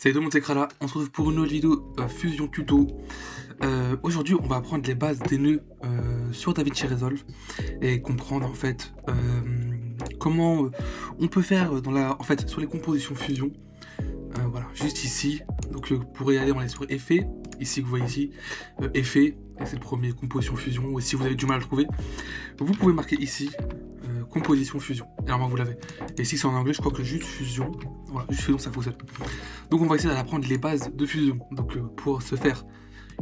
Salut tout le monde, c'est Krala, on se retrouve pour une nouvelle vidéo Fusion Tuto. Aujourd'hui, on va apprendre les bases des nœuds sur DaVinci Resolve et comprendre en fait comment on peut faire sur les compositions Fusion. Voilà, juste ici. Donc pour y aller, on est sur Effet. Ici, vous voyez ici, Effet, et c'est le premier composition Fusion. Et si vous avez du mal à le trouver, vous pouvez marquer ici composition Fusion. Et normalement, vous l'avez. Et si c'est en anglais, je crois que juste Fusion. Voilà, juste Fusion, ça fonctionne. Donc on va essayer d'apprendre les bases de Fusion. Donc pour ce faire,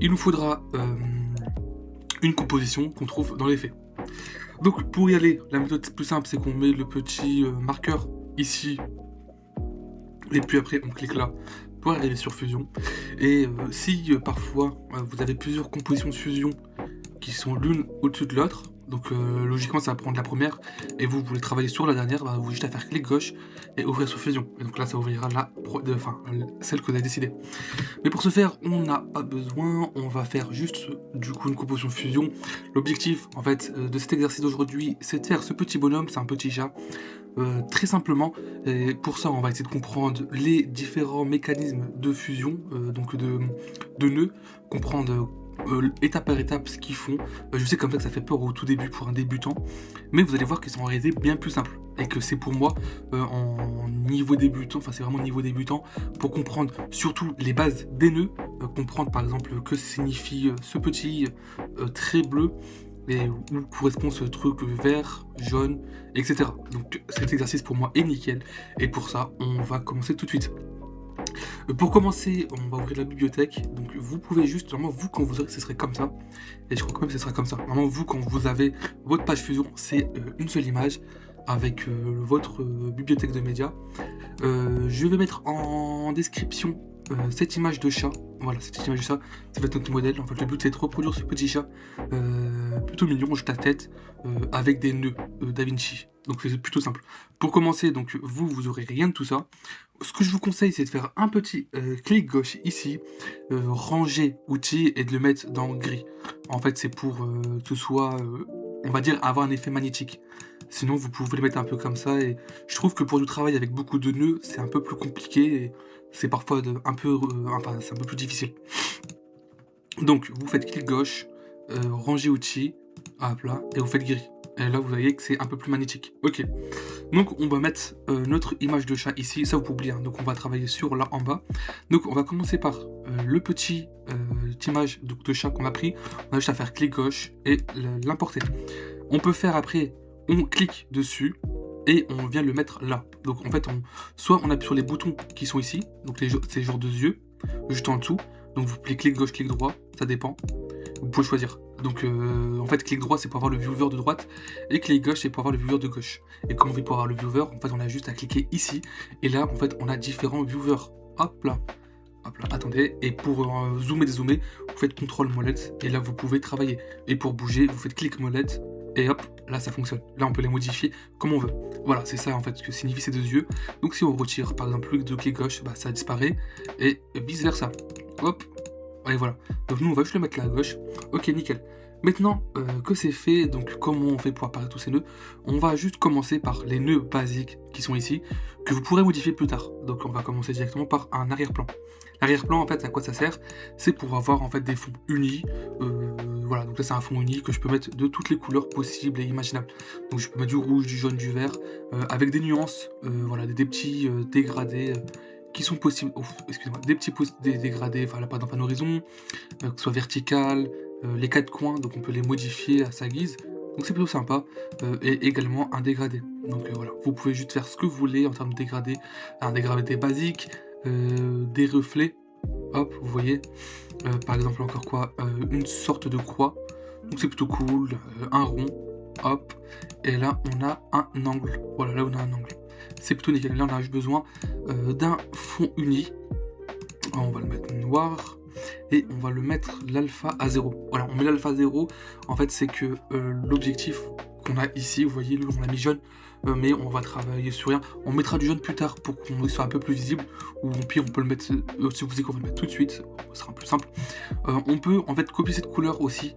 il nous faudra une composition qu'on trouve dans l'effet. Donc pour y aller, la méthode plus simple, c'est qu'on met le petit marqueur ici. Et puis après, on clique là pour arriver sur Fusion. Et si parfois vous avez plusieurs compositions de Fusion qui sont l'une au-dessus de l'autre, donc logiquement ça va prendre la première et vous voulez travailler sur la dernière, bah, vous juste à faire clic gauche et ouvrir sur Fusion. Et donc là ça ouvrira celle que vous avez décidé. Mais pour ce faire, on n'a pas besoin, on va faire juste du coup une composition Fusion. L'objectif en fait de cet exercice d'aujourd'hui, c'est de faire ce petit bonhomme, c'est un petit chat. Très simplement, et pour ça on va essayer de comprendre les différents mécanismes de fusion, donc de nœuds, comprendre étape par étape ce qu'ils font. Je sais comme ça que ça fait peur au tout début pour un débutant, mais vous allez voir qu'ils sont en réalité bien plus simples et que c'est pour moi en niveau débutant, enfin c'est vraiment niveau débutant, pour comprendre surtout les bases des nœuds, comprendre par exemple que signifie ce petit trait bleu et où correspond ce truc vert, jaune, etc. Donc cet exercice pour moi est nickel, et pour ça on va commencer tout de suite. Pour commencer, on va ouvrir la bibliothèque, donc vous pouvez juste, normalement vous quand vous aurez, ce serait comme ça, et je crois quand même que ce sera comme ça. Normalement vous quand vous avez votre page Fusion, c'est une seule image avec votre bibliothèque de médias. Je vais mettre en description cette image de chat. Voilà, cette image de chat, ça va être notre modèle. En fait, le but c'est de reproduire ce petit chat plutôt mignon, juste la tête, avec des nœuds DaVinci. Donc c'est plutôt simple. Pour commencer, donc vous aurez rien de tout ça. Ce que je vous conseille, c'est de faire un petit clic gauche ici, ranger outils et de le mettre dans gris. En fait, c'est pour que ce soit, on va dire, avoir un effet magnétique. Sinon, vous pouvez le mettre un peu comme ça. Et je trouve que pour du travail avec beaucoup de nœuds, c'est un peu plus compliqué et c'est parfois c'est un peu plus difficile. Donc, vous faites clic gauche, ranger outils, hop là, et vous faites gris. Et là, vous voyez que c'est un peu plus magnétique. Ok. Donc, on va mettre notre image de chat ici. Ça, vous pouvez oublier. Hein. Donc, on va travailler sur là en bas. Donc, on va commencer par le petit image de chat qu'on a pris. On a juste à faire clic gauche et l'importer. On peut faire après, on clique dessus et on vient le mettre là. Donc, en fait, soit on appuie sur les boutons qui sont ici. Donc, ces genres de yeux, juste en dessous. Donc, vous pouvez clic gauche, clic droit. Ça dépend. Vous pouvez choisir. Donc en fait clic droit c'est pour avoir le viewer de droite et clic gauche c'est pour avoir le viewer de gauche. Et comme on veut pour avoir le viewer, en fait on a juste à cliquer ici et là en fait on a différents viewers. Hop là, attendez. Et pour zoomer, dézoomer, vous faites CTRL molette et là vous pouvez travailler. Et pour bouger, vous faites clic molette et hop, là ça fonctionne. Là on peut les modifier comme on veut. Voilà, c'est ça en fait ce que signifie ces deux yeux. Donc si on retire par exemple le clic gauche, bah, ça disparaît et vice versa. Hop. Et voilà, donc nous on va juste le mettre là à gauche. Ok, nickel. Maintenant que c'est fait, donc comment on fait pour apparaître tous ces nœuds, on va juste commencer par les nœuds basiques qui sont ici, que vous pourrez modifier plus tard. Donc on va commencer directement par un arrière-plan. L'arrière-plan en fait à quoi ça sert? C'est pour avoir en fait des fonds unis. Voilà, donc là c'est un fond uni que je peux mettre de toutes les couleurs possibles et imaginables. Donc je peux mettre du rouge, du jaune, du vert, avec des nuances, voilà, des petits dégradés. Qui sont possibles, excusez-moi, des petits dégradés, voilà, pas d'enfant horizon, que ce soit vertical, les quatre coins, donc on peut les modifier à sa guise, donc c'est plutôt sympa, et également un dégradé. Donc voilà, vous pouvez juste faire ce que vous voulez en termes de dégradé, un dégradé basique, des reflets, hop, vous voyez, par exemple encore quoi, une sorte de croix, donc c'est plutôt cool, un rond, hop, et là on a un angle, voilà, là on a un angle. C'est plutôt nickel. Là on a juste besoin d'un fond uni. On va le mettre noir et on va le mettre l'alpha à 0. Voilà, on met l'alpha à 0. En fait c'est que l'objectif qu'on a ici, vous voyez, on l'a mis jaune, mais on va travailler sur rien. On mettra du jaune plus tard pour qu'on soit un peu plus visible, ou au pire on peut le mettre, si vous voulez qu'on va le mettre tout de suite, ce sera plus simple. On peut en fait copier cette couleur aussi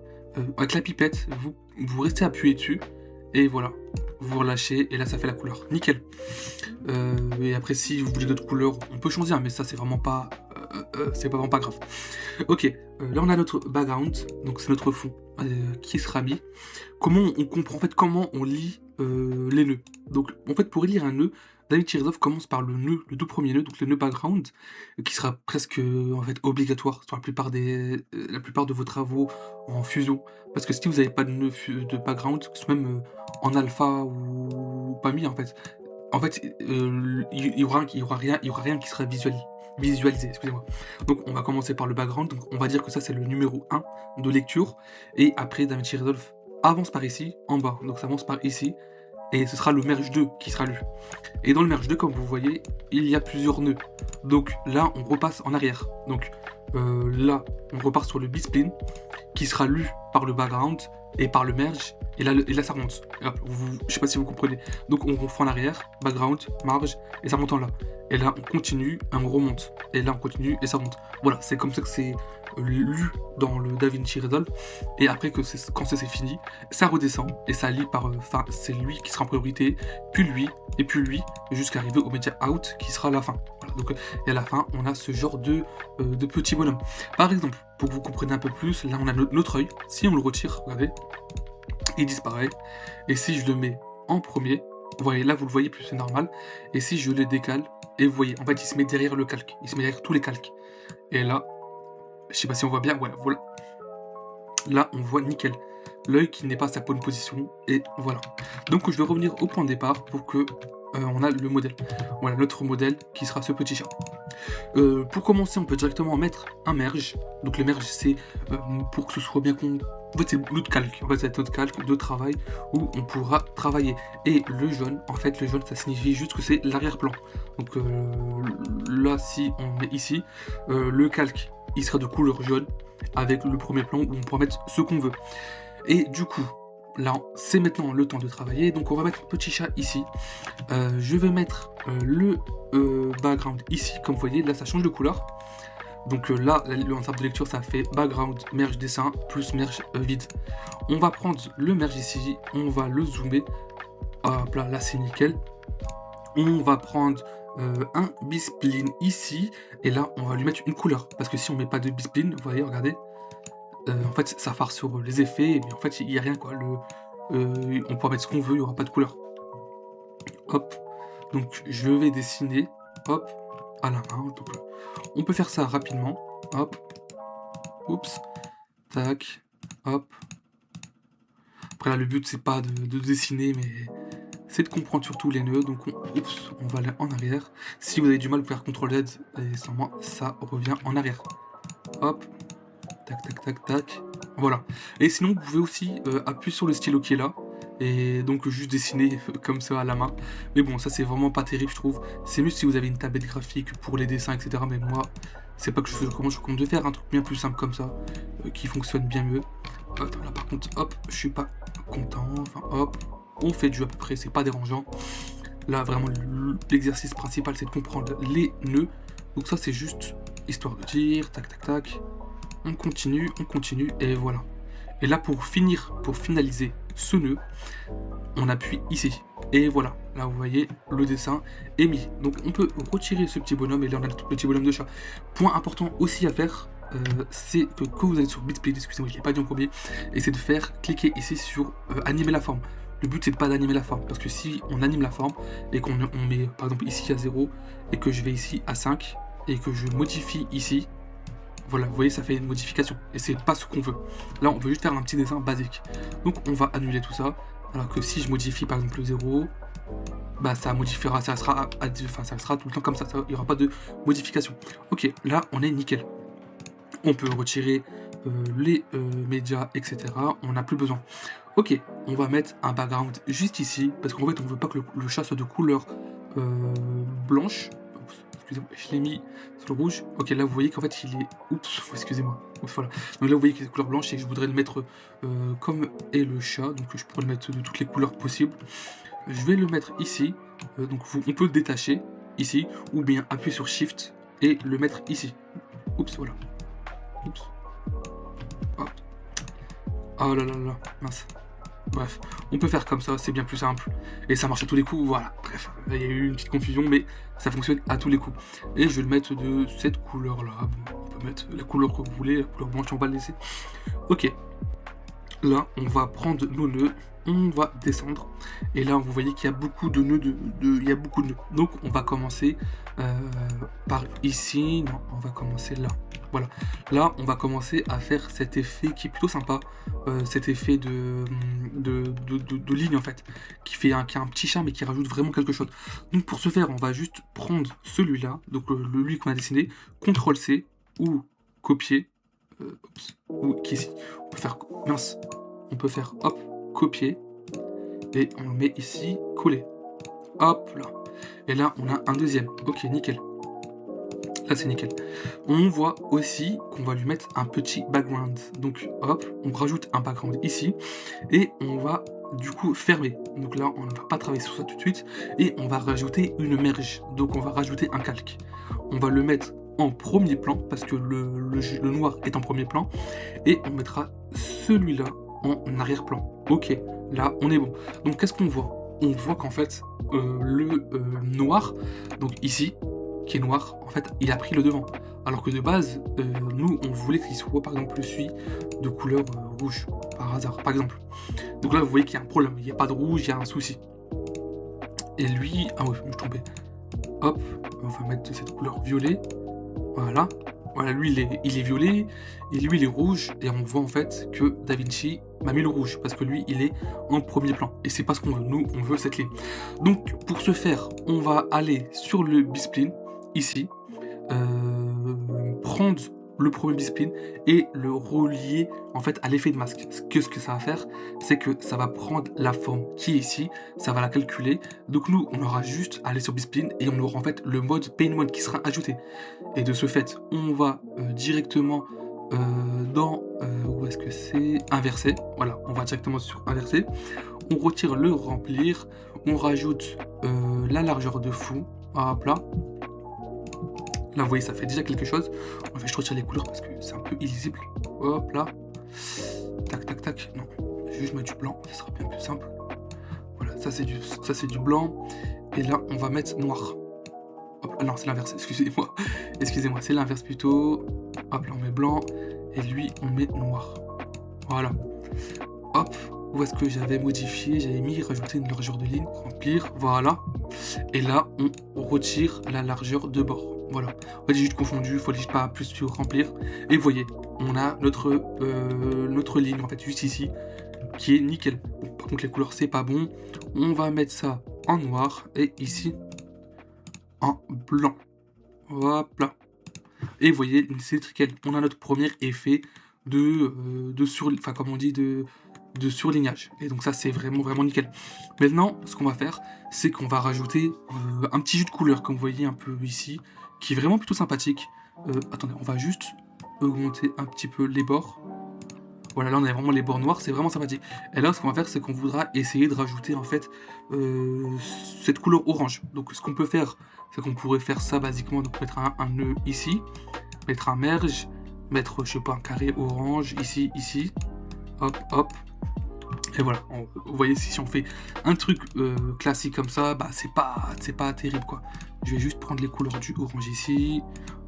avec la pipette, vous restez appuyé dessus et voilà. vous relâchez, et là ça fait la couleur. Nickel. Et après si vous voulez d'autres couleurs, on peut choisir, mais ça c'est vraiment pas... c'est vraiment pas grave. Ok, là on a notre background, donc c'est notre fond qui sera mis. Comment on comprend, en fait, comment on lit les nœuds. Donc en fait pour lire un nœud, DaVinci Resolve commence par le nœud, le tout premier nœud, donc le nœud background, qui sera presque en fait obligatoire sur la plupart de vos travaux en fusion. Parce que si vous n'avez pas de nœud de background, que ce soit même en alpha ou pas mis en fait, il y aura rien qui sera visualisé, excusez-moi. Donc on va commencer par le background, donc on va dire que ça c'est le numéro 1 de lecture, et après DaVinci Resolve avance par ici, en bas, donc ça avance par ici, et ce sera le merge 2 qui sera lu. Et dans le merge 2, comme vous voyez, il y a plusieurs nœuds. Donc là, on repasse en arrière. Donc là, on repart sur le B-spline, qui sera lu par le background et par le merge. Et là ça remonte. Hop, je sais pas si vous comprenez. Donc on refait en arrière, background, marge, et ça monte en là. Et là, on continue, et on remonte. Et là, on continue, et ça remonte. Voilà, c'est comme ça que c'est lu dans le DaVinci Resolve. Et après, quand c'est fini, ça redescend, et ça lit par... Enfin, c'est lui qui sera en priorité, puis lui, et puis lui, jusqu'à arriver au media out, qui sera la fin. Voilà, donc, et à la fin, on a ce genre de petits bonhommes. Par exemple, pour que vous compreniez un peu plus, là, on a notre œil. Si on le retire, regardez, il disparaît. Et si je le mets en premier, vous voyez, là, vous le voyez plus, c'est normal. Et si je le décale, et vous voyez, en fait, il se met derrière le calque. Il se met derrière tous les calques. Et là, je sais pas si on voit bien, voilà. Là, on voit nickel. L'œil qui n'est pas à sa bonne position, et voilà. Donc, je vais revenir au point de départ pour que on a le modèle. Voilà, notre modèle qui sera ce petit chat. Pour commencer, on peut directement mettre un merge. Donc, le merge, c'est pour que ce soit bien con. En fait, c'est notre calque. En fait, c'est notre calque de travail où on pourra travailler. Et le jaune, en fait, le jaune, ça signifie juste que c'est l'arrière-plan. Donc là, si on met ici, le calque, il sera de couleur jaune avec le premier plan où on pourra mettre ce qu'on veut. Et du coup, là, c'est maintenant le temps de travailler. Donc, on va mettre un petit chat ici. Je vais mettre le background ici. Comme vous voyez, là, ça change de couleur. Donc là, en table de lecture, ça fait background, merge dessin, plus merge vide. On va prendre le merge ici, on va le zoomer. Hop là c'est nickel. On va prendre un B-spline ici, et là, on va lui mettre une couleur. Parce que si on met pas de B-spline, vous voyez, regardez, en fait, ça part sur les effets, mais en fait, il n'y a rien, quoi. On pourra mettre ce qu'on veut, il n'y aura pas de couleur. Hop, donc je vais dessiner, hop, à la main. Donc, on peut faire ça rapidement. Hop. Oups. Tac. Hop. Après là, le but, c'est pas de dessiner, mais c'est de comprendre surtout les nœuds. Donc, on va aller en arrière. Si vous avez du mal, vous pouvez faire CTRL-Z. Et sans moi, ça revient en arrière. Hop. Tac, tac, tac, tac. Voilà. Et sinon, vous pouvez aussi appuyer sur le stylo qui est là. Et donc juste dessiner comme ça à la main. Mais bon, ça c'est vraiment pas terrible, je trouve. C'est mieux si vous avez une tablette graphique pour les dessins, etc. Mais moi, c'est pas que je compte de faire un truc bien plus simple comme ça, qui fonctionne bien mieux. Attends, là par contre, hop, je suis pas content. Enfin, hop, on fait du à peu près, c'est pas dérangeant. Là, vraiment, l'exercice principal, c'est de comprendre les nœuds. Donc ça, c'est juste histoire de dire, tac, tac, tac. On continue, et voilà. Et là, pour finaliser ce nœud, on appuie ici. Et voilà, là vous voyez, le dessin est mis. Donc on peut retirer ce petit bonhomme, et là on a le petit bonhomme de chat. Point important aussi à faire, c'est que quand vous allez sur B-spline, excusez-moi, je ne l'ai pas dit en premier, et c'est de cliquer ici sur animer la forme. Le but c'est de pas d'animer la forme, parce que si on anime la forme, et qu'on met par exemple ici à 0, et que je vais ici à 5, et que je modifie ici, voilà, vous voyez, ça fait une modification. Et c'est pas ce qu'on veut. Là, on veut juste faire un petit dessin basique. Donc, on va annuler tout ça. Alors que si je modifie, par exemple, le 0, bah, ça modifiera, ça sera tout le temps comme ça. Il n'y aura pas de modification. Ok, là, on est nickel. On peut retirer les médias, etc. On n'a plus besoin. Ok, on va mettre un background juste ici. Parce qu'en fait, on veut pas que le chat soit de couleur blanche. Je l'ai mis sur le rouge. Ok, là vous voyez qu'en fait il est... Oups, excusez-moi. Voilà. Donc là vous voyez qu'il est de couleur blanche, et je voudrais le mettre comme est le chat. Donc je pourrais le mettre de toutes les couleurs possibles. Je vais le mettre ici. Donc on peut le détacher ici, ou bien appuyer sur Shift et le mettre ici. Oups, voilà. Oups. Hop. Oh là là là, mince. Bref, on peut faire comme ça, c'est bien plus simple. Et ça marche à tous les coups, voilà. Bref, il y a eu une petite confusion, mais ça fonctionne à tous les coups. Et je vais le mettre de cette couleur-là. Bon, on peut mettre la couleur que vous voulez, la couleur blanche, on va le laisser. Ok, là, on va prendre nos nœuds, on va descendre. Et là, vous voyez qu'il y a beaucoup de nœuds, il y a beaucoup de nœuds. Donc, on va commencer par ici. Non, on va commencer là. Voilà. Là, on va commencer à faire cet effet qui est plutôt sympa. Cet effet de ligne, en fait. Qui a un petit charme et qui rajoute vraiment quelque chose. Donc, pour ce faire, on va juste prendre celui-là. Donc, lui qu'on a dessiné. CTRL-C ou copier. Ou ici. On peut faire... Mince. On peut faire, hop, copier. Et on le met ici, coller. Hop, là. Et là, on a un deuxième. Ok, nickel. Là, c'est nickel. On voit aussi qu'on va lui mettre un petit background. Donc, hop, on rajoute un background ici. Et on va, du coup, fermer. Donc là, on ne va pas travailler sur ça tout de suite. Et on va rajouter une merge. Donc, on va rajouter un calque. On va le mettre en premier plan, parce que le noir est en premier plan. Et on mettra celui-là en arrière-plan. Ok, là, on est bon. Donc, qu'est-ce qu'on voit? On voit qu'en fait, le noir, donc ici, qui est noir, en fait, il a pris le devant. Alors que de base, nous, on voulait qu'il soit, par exemple, celui de couleur rouge, par hasard, par exemple. Donc là, vous voyez qu'il y a un problème. Il n'y a pas de rouge, il y a un souci. Et lui... Ah oui, je me suis trompé. Hop, on va mettre cette couleur violet. Voilà. Voilà, lui, il est violet, et lui, il est rouge, et on voit en fait que DaVinci m'a mis le rouge, parce que lui, il est en premier plan, et c'est pas ce qu'on veut, nous, on veut cette ligne. Donc, pour ce faire, on va aller sur le B-spline, ici, prendre le premier B-spline, et le relier, en fait, à l'effet de masque. Ce que ça va faire, c'est que ça va prendre la forme qui est ici, ça va la calculer, donc nous, on aura juste à aller sur B-spline, et on aura en fait le mode Paint Mode qui sera ajouté. Et de ce fait, on va directement dans... où est-ce que c'est? Inverser. Voilà, on va directement sur inverser. On retire le remplir. On rajoute la largeur de fond. Hop là. Là, vous voyez, ça fait déjà quelque chose. En fait, je retire les couleurs parce que c'est un peu illisible. Hop là. Tac, tac, tac. Non, je vais juste mettre du blanc. Ça sera bien plus simple. Voilà, ça c'est du blanc. Et là, on va mettre noir. Hop, non, c'est l'inverse, excusez-moi. Excusez-moi, c'est l'inverse plutôt. Hop, là, on met blanc. Et lui, on met noir. Voilà. Hop, où est-ce que j'avais modifié? J'avais mis rajouter une largeur de ligne, remplir, voilà. Et là, on retire la largeur de bord. Voilà. En fait, j'ai juste confondu, il faut juste pas plus sur remplir. Et vous voyez, on a notre ligne, en fait, juste ici, qui est nickel. Bon, par contre, les couleurs, c'est pas bon. On va mettre ça en noir. Et ici, en blanc. Hop là. Et vous voyez, c'est nickel. On a notre premier effet de surlignage. Et donc ça, c'est vraiment, vraiment nickel. Maintenant, ce qu'on va faire, c'est qu'on va rajouter un petit jus de couleur, comme vous voyez un peu ici, qui est vraiment plutôt sympathique. Attendez, on va juste augmenter un petit peu les bords. Voilà, là on a vraiment les bords noirs, c'est vraiment sympathique. Et là, ce qu'on va faire, c'est qu'on voudra essayer de rajouter en fait cette couleur orange. Donc ce qu'on peut faire, c'est qu'on pourrait faire ça basiquement, donc mettre un nœud ici, mettre un merge, mettre, je sais pas, un carré orange ici, ici, hop, hop. Et voilà, vous voyez, si on fait un truc classique comme ça, bah c'est pas terrible quoi. Je vais juste prendre les couleurs du orange ici,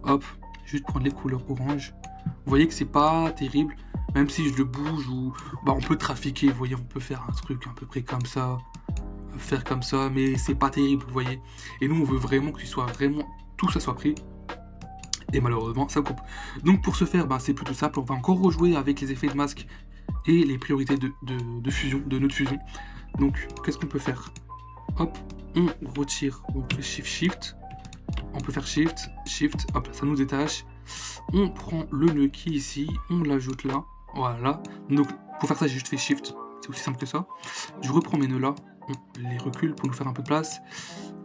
hop, juste prendre les couleurs orange. Vous voyez que c'est pas terrible, même si je le bouge ou bah on peut trafiquer, vous voyez, on peut faire un truc à peu près comme ça, faire comme ça, mais c'est pas terrible, vous voyez. Et nous on veut vraiment qu'il soit vraiment, tout ça soit pris. Et malheureusement ça coupe. Donc pour ce faire, bah, c'est plutôt simple, on va encore rejouer avec les effets de masque et les priorités de fusion, de nœud de fusion. Donc qu'est-ce qu'on peut faire? Hop, on retire, on fait Shift, on peut faire Shift, hop, ça nous détache. On prend le nœud qui est ici, on l'ajoute là, voilà. Donc pour faire ça, j'ai juste fait Shift, c'est aussi simple que ça. Je reprends mes nœuds là, on les recule pour nous faire un peu de place,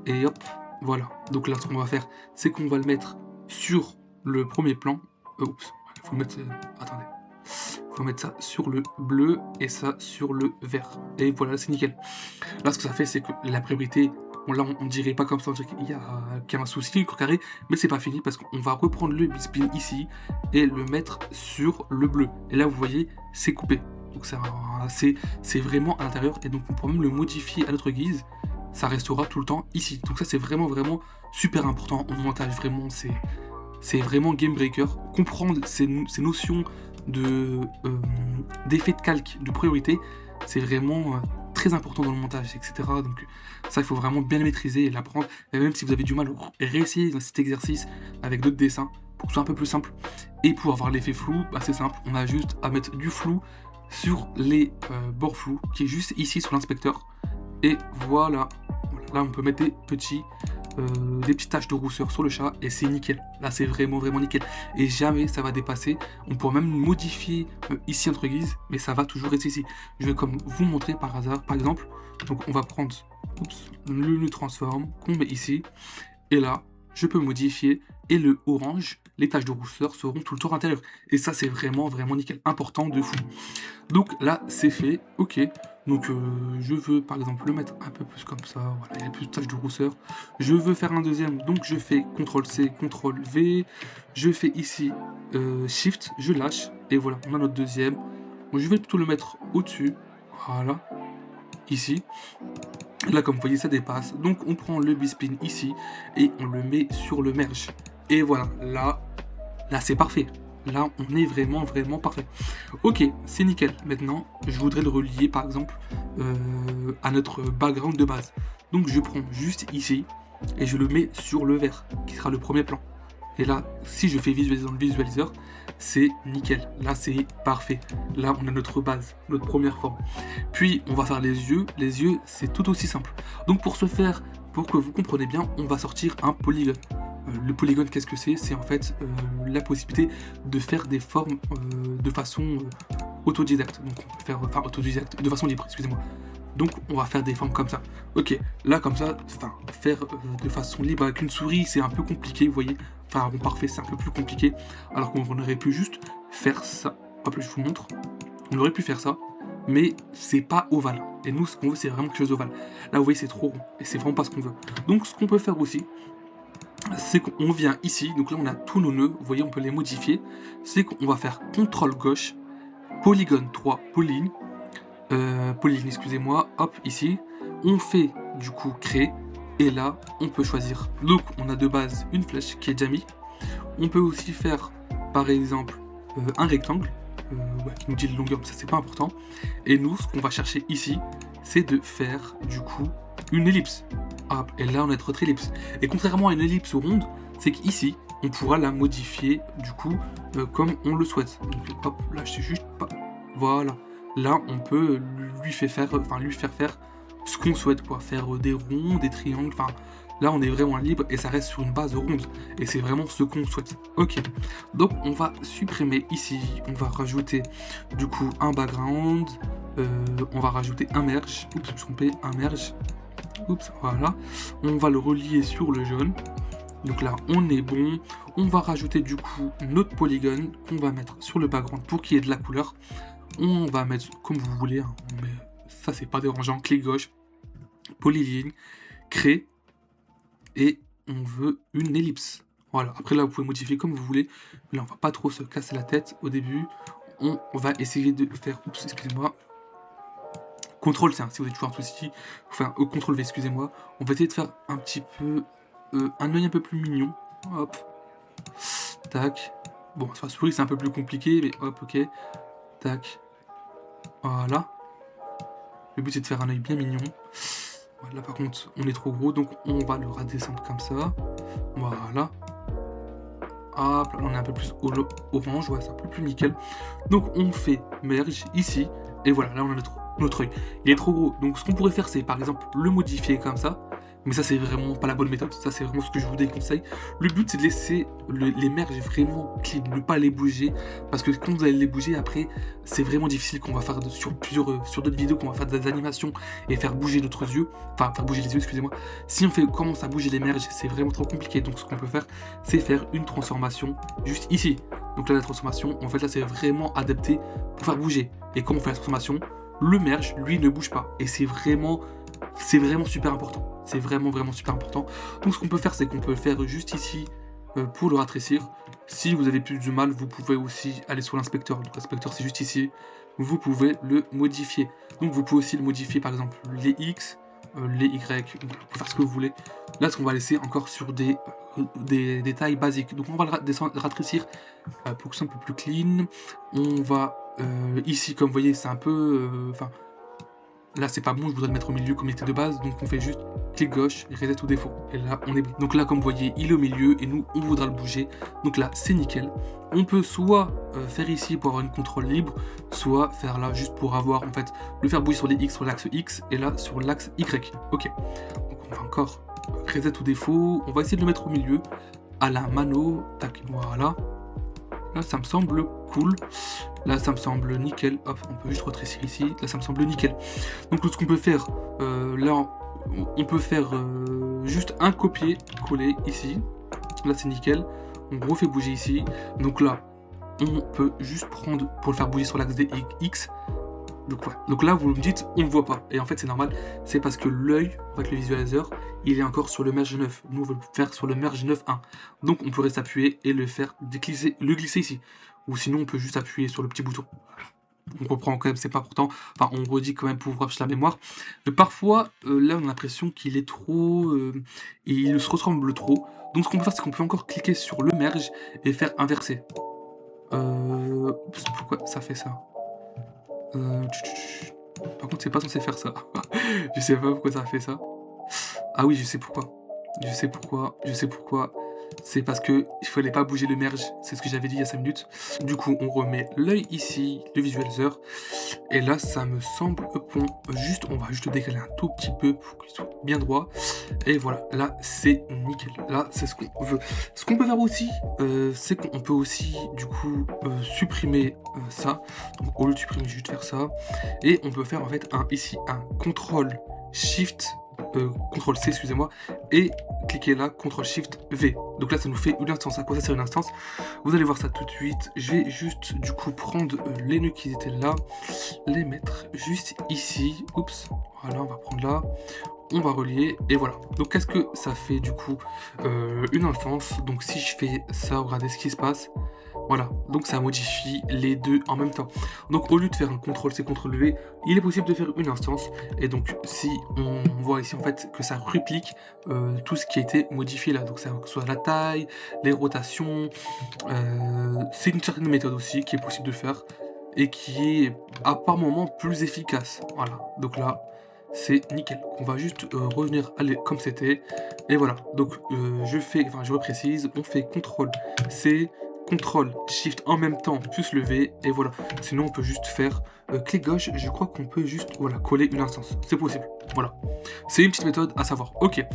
et hop, voilà. Donc là, ce qu'on va faire, c'est qu'on va le mettre sur le premier plan. Oups, il faut mettre, attendez. Faut mettre ça sur le bleu et ça sur le vert. Et voilà, c'est nickel. Là, ce que ça fait, c'est que la priorité, bon, là, on dirait pas comme ça, on dirait qu'il y a un souci, carré, mais c'est pas fini parce qu'on va reprendre le B-spline ici et le mettre sur le bleu. Et là, vous voyez, c'est coupé. Donc c'est vraiment à l'intérieur, et donc on pourra même le modifier à notre guise. Ça restera tout le temps ici. Donc ça, c'est vraiment super important au montage. Vraiment, c'est vraiment game breaker. Comprendre ces notions d'effet de calque, de priorité, c'est vraiment très important dans le montage, etc. Donc ça, il faut vraiment bien le maîtriser et l'apprendre. Et même si vous avez du mal, réessayez dans cet exercice avec d'autres dessins pour que ce soit un peu plus simple. Et pour avoir l'effet flou, bah, c'est simple. On a juste à mettre du flou sur les bords flous, qui est juste ici sur l'inspecteur. Et voilà. Là, on peut mettre des petites taches de rousseur sur le chat et c'est nickel. Là, c'est vraiment nickel. Et jamais ça va dépasser. On pourra même modifier ici entre guises, mais ça va toujours rester ici. Je vais comme vous montrer par hasard, par exemple. Donc, on va prendre le transform qu'on met ici. Et là, je peux modifier. Et le orange, les taches de rousseur seront tout le tour intérieur. Et ça, c'est vraiment nickel. Important de fou. Donc là, c'est fait. Ok. Donc je veux par exemple le mettre un peu plus comme ça. Voilà, il y a plus de taches de rousseur. Je veux faire un deuxième. Donc je fais CTRL-C, CTRL-V. Je fais ici Shift. Je lâche. Et voilà, on a notre deuxième. Donc, je vais plutôt le mettre au-dessus. Voilà. Ici. Là, comme vous voyez, ça dépasse. Donc on prend le B-spin ici. Et on le met sur le merge. Et voilà, là c'est parfait. Là, on est vraiment parfait. Ok, c'est nickel. Maintenant, je voudrais le relier, par exemple, à notre background de base. Donc, je prends juste ici et je le mets sur le vert, qui sera le premier plan. Et là, si je fais visualiser dans le visualiseur, c'est nickel. Là, c'est parfait. Là, on a notre base, notre première forme. Puis, on va faire les yeux. Les yeux, c'est tout aussi simple. Donc, pour ce faire, pour que vous compreniez bien, on va sortir un polygone. Le polygone, qu'est-ce que c'est? C'est en fait la possibilité de faire des formes de façon autodidacte. Donc on peut faire, enfin autodidacte, de façon libre, excusez-moi. Donc on va faire des formes comme ça. Ok, là comme ça, faire de façon libre avec une souris, c'est un peu compliqué, vous voyez. Enfin, un rond parfait, c'est un peu plus compliqué. Alors qu'on aurait pu juste faire ça. Hop là, je vous montre. On aurait pu faire ça, mais c'est pas ovale. Et nous, ce qu'on veut, c'est vraiment quelque chose d'ovale. Là, vous voyez, c'est trop rond. Et c'est vraiment pas ce qu'on veut. Donc ce qu'on peut faire aussi, c'est qu'on vient ici, donc là on a tous nos nœuds, vous voyez on peut les modifier, c'est qu'on va faire CTRL gauche, polygone 3, polyline, excusez-moi, hop ici, on fait du coup créer, et là on peut choisir, donc on a de base une flèche qui est déjà mise, on peut aussi faire par exemple un rectangle, qui nous dit le longueur, mais ça c'est pas important, et nous ce qu'on va chercher ici, c'est de faire du coup une ellipse. Hop, et là on a notre ellipse. Et contrairement à une ellipse ronde, c'est qu'ici on pourra la modifier du coup comme on le souhaite. Donc hop, là je sais juste pas. Voilà. Là on peut lui faire faire ce qu'on souhaite, quoi. Faire des ronds, des triangles, enfin là on est vraiment libre et ça reste sur une base ronde. Et c'est vraiment ce qu'on souhaite. Ok. Donc on va supprimer ici, on va rajouter du coup un background, on va rajouter un merge. Oups, je me suis trompé, un merge. Oups, voilà. On va le relier sur le jaune. Donc là, on est bon. On va rajouter du coup notre polygone qu'on va mettre sur le background pour qu'il y ait de la couleur. On va mettre comme vous voulez. Hein. Mais ça, c'est pas dérangeant. Clic gauche, polyline, créer. Et on veut une ellipse. Voilà. Après là, vous pouvez modifier comme vous voulez. Mais là, on va pas trop se casser la tête au début. On va essayer de faire... Oups, excusez-moi. CTRL-C, si vous avez toujours un souci, enfin CTRL-V, excusez-moi. On va essayer de faire un petit peu un œil un peu plus mignon. Hop, tac. Bon, sur la souris c'est un peu plus compliqué, mais hop, ok, tac. Voilà. Le but c'est de faire un œil bien mignon. Là par contre, on est trop gros, donc on va le redescendre comme ça. Voilà. Hop, là on est un peu plus orange, ouais, c'est un peu plus nickel. Donc on fait merge ici, et voilà, là on a notre œil. Il est trop gros, donc ce qu'on pourrait faire c'est par exemple le modifier comme ça, mais ça c'est vraiment pas la bonne méthode, ça c'est vraiment ce que je vous déconseille. Le but c'est de laisser les merges vraiment clean, ne pas les bouger, parce que quand vous allez les bouger après, c'est vraiment difficile qu'on va faire sur d'autres vidéos, qu'on va faire des animations et faire bouger notre yeux, enfin faire bouger les yeux, excusez-moi. Si on commence à bouger les merges, c'est vraiment trop compliqué, donc ce qu'on peut faire c'est faire une transformation juste ici. Donc là la transformation, en fait là c'est vraiment adapté pour faire bouger, et quand on fait la transformation, le merge, lui, ne bouge pas. Et c'est vraiment super important. C'est vraiment super important. Donc ce qu'on peut faire, c'est qu'on peut le faire juste ici pour le rétrécir. Si vous avez plus de mal, vous pouvez aussi aller sur l'inspecteur. Donc l'inspecteur, c'est juste ici. Vous pouvez le modifier. Donc vous pouvez aussi le modifier, par exemple, les X, les Y, donc, vous pouvez faire ce que vous voulez. Là, ce qu'on va laisser encore sur des tailles basiques. Donc on va le ratricir pour que ce soit un peu plus clean. On va ici, comme vous voyez, c'est un peu... Enfin, là, c'est pas bon, je voudrais le mettre au milieu comme il était de base. Donc on fait juste clic gauche, reset ou défaut. Et là, on est bon. Donc là, comme vous voyez, il est au milieu et nous, on voudra le bouger. Donc là, c'est nickel. On peut soit faire ici pour avoir une contrôle libre, soit faire là juste pour avoir, en fait, le faire bouger sur les X, sur l'axe X, et là, sur l'axe Y. Ok. Donc on va encore reset ou défaut. On va essayer de le mettre au milieu, à la mano. Tac, voilà. Là, ça me semble cool. Là, ça me semble nickel. Hop, on peut juste retrécir ici. Là, ça me semble nickel. Donc, ce qu'on peut faire, là, on peut faire juste un copier-coller ici. Là, c'est nickel. On refait bouger ici. Donc là, on peut juste prendre pour le faire bouger sur l'axe des X. Donc, ouais. Donc là, vous me dites, on ne voit pas. Et en fait, c'est normal. C'est parce que l'œil, en fait, le visualisateur, il est encore sur le merge 9. Nous, on veut le faire sur le merge 9.1. Donc, on pourrait s'appuyer et le faire glisser ici. Ou sinon, on peut juste appuyer sur le petit bouton. On reprend quand même, c'est pas important. Enfin, on redit quand même pour ouvrir la mémoire. Mais parfois, là, on a l'impression qu'il est trop... il se ressemble trop. Donc, ce qu'on peut faire, c'est qu'on peut encore cliquer sur le merge et faire inverser. Pourquoi ça fait ça? Par contre, c'est pas censé faire ça. Je sais pas pourquoi ça fait ça. Ah oui, je sais pourquoi. Je sais pourquoi. C'est parce que il fallait pas bouger le merge. C'est ce que j'avais dit il y a 5 minutes. Du coup, on remet l'œil ici, le visualiseur. Et là, ça me semble bon. Juste, on va juste le décaler un tout petit peu pour qu'il soit bien droit. Et voilà, là, c'est nickel. Là, c'est ce qu'on veut. Ce qu'on peut faire aussi, c'est qu'on peut aussi, du coup, supprimer ça. Donc, au lieu de supprimer, juste faire ça. Et on peut faire, en fait, ici, un CTRL SHIFT CTRL C, excusez-moi, et cliquez là, CTRL SHIFT V. Donc là, ça nous fait une instance. À quoi ça sert une instance? Vous allez voir ça tout de suite. Je vais juste, du coup, prendre les nœuds qui étaient là, les mettre juste ici. Oups, voilà, on va prendre là. On va relier, et voilà. Donc, qu'est-ce que ça fait, du coup? Une instance. Donc, si je fais ça, regardez ce qui se passe. Voilà, donc ça modifie les deux en même temps. Donc au lieu de faire un CTRL-C, CTRL-V, il est possible de faire une instance. Et donc si on voit ici en fait que ça réplique tout ce qui a été modifié là. Donc ça que ce soit la taille, les rotations. C'est une certaine méthode aussi qui est possible de faire et qui est à par moment plus efficace. Voilà, donc là c'est nickel. On va juste revenir comme c'était. Et voilà, donc je reprécise, on fait CTRL-C, CTRL SHIFT en même temps, plus le V, et voilà. Sinon, on peut juste faire clic gauche. Je crois qu'on peut juste coller une instance. C'est possible. Voilà. C'est une petite méthode à savoir. Ok.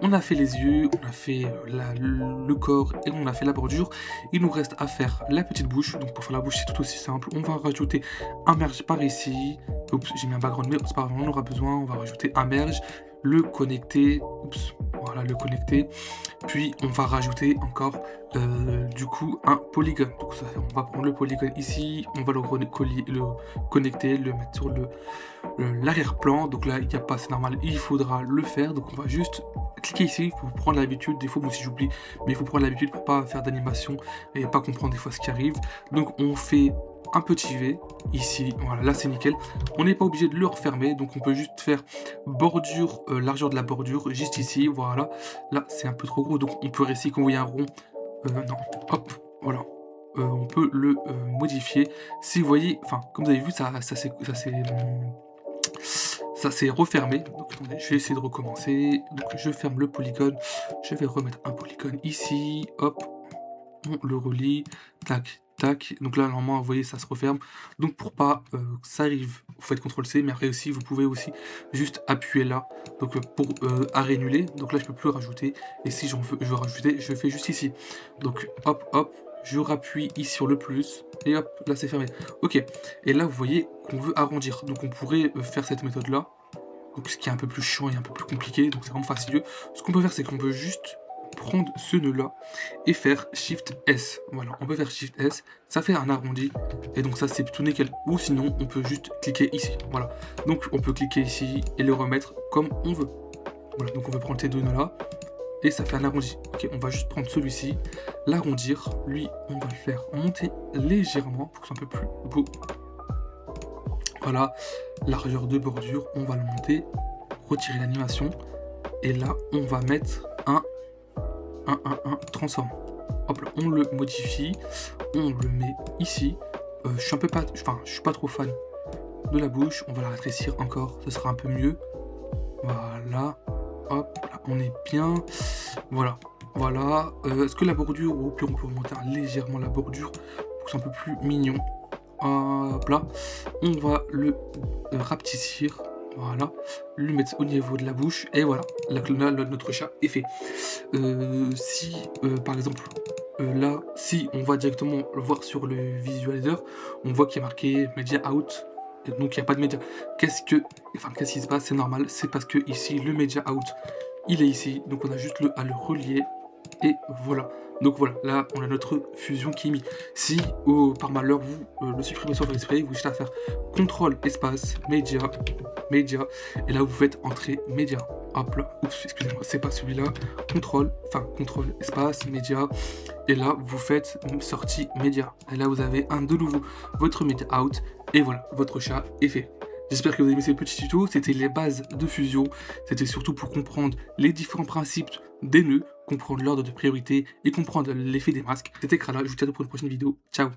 On a fait les yeux, on a fait le corps et on a fait la bordure. Il nous reste à faire la petite bouche. Donc, pour faire la bouche, c'est tout aussi simple. On va rajouter un merge par ici. Oups, j'ai mis un background, mais c'est pas grave, on en aura besoin. On va rajouter un merge, le connecter. Oups. Voilà, le connecter. Puis on va rajouter encore du coup un polygone. Donc ça, on va prendre le polygone ici, on va le connecter, le mettre sur l'arrière-plan. Donc là, il n'y a pas, c'est normal, il faudra le faire. Donc on va juste cliquer ici, il faut prendre l'habitude. Des fois, moi aussi j'oublie, mais il faut prendre l'habitude pour pas faire d'animation et pas comprendre des fois ce qui arrive. Donc on fait un petit V ici, voilà, là c'est nickel. On n'est pas obligé de le refermer, donc on peut juste faire bordure, largeur de la bordure, juste ici, voilà. Là c'est un peu trop gros, donc on peut ici quand vous voyez un rond, non, hop, voilà. On peut le modifier. Si vous voyez, enfin, comme vous avez vu, ça s'est refermé. Donc attendez, je vais essayer de recommencer. Donc je ferme le polygone. Je vais remettre un polygone ici. Hop, on le relie. Tac, tac. Donc là, normalement, vous voyez, ça se referme. Donc pour pas que ça arrive, vous faites CTRL-C, mais après aussi, vous pouvez aussi juste appuyer là. Donc pour annuler. Donc là, je peux plus rajouter. Et si je veux rajouter, je fais juste ici. Donc hop, hop. Je rappuie ici sur le plus, et hop, là c'est fermé. Ok, et là vous voyez qu'on veut arrondir, donc on pourrait faire cette méthode là, donc ce qui est un peu plus chiant et un peu plus compliqué, donc c'est vraiment fastidieux. Ce qu'on peut faire, c'est qu'on peut juste prendre ce nœud là et faire Shift S. Voilà, on peut faire Shift S, ça fait un arrondi, et donc ça c'est tout nickel. Ou sinon, on peut juste cliquer ici. Voilà, donc on peut cliquer ici et le remettre comme on veut. Voilà, donc on peut prendre ces deux nœuds là. et ça fait un arrondi. Ok, on va juste prendre celui-ci, l'arrondir. Lui, on va le faire monter légèrement pour que ce soit un peu plus beau. Voilà, largeur de bordure, on va le monter, retirer l'animation. Et là, on va mettre un transform. Hop là, on le modifie, on le met ici. Je suis pas trop fan de la bouche. On va la rétrécir encore, ce sera un peu mieux. Voilà, hop, là, on est bien. Voilà. Est-ce que la bordure, au pire, on peut remonter légèrement la bordure pour que ce soit un peu plus mignon. Hop là, on va le rapetissir. Voilà, le mettre au niveau de la bouche, et voilà, là, notre chat est fait. Si, par exemple, là, si on va directement le voir sur le visualizer, on voit qu'il y a marqué Media Out, et donc il n'y a pas de média. Qu'est-ce qui se passe? C'est normal, c'est parce que ici, le Media Out, il est ici, donc on a juste à le relier, et voilà. Donc voilà, là on a notre fusion qui est mise. Si par malheur vous le supprimez sans faire exprès, vous juste à faire CTRL espace média, et là vous faites entrée média. Hop là, oups, excusez-moi, c'est pas celui-là. CTRL espace média, et là vous faites sortie média. Et là vous avez de nouveau votre média out, et voilà, votre chat est fait. J'espère que vous avez aimé ces petits tutos, c'était les bases de fusion, c'était surtout pour comprendre les différents principes des nœuds, comprendre l'ordre de priorité et comprendre l'effet des masques. C'était Krala, je vous dis à pour une prochaine vidéo, ciao.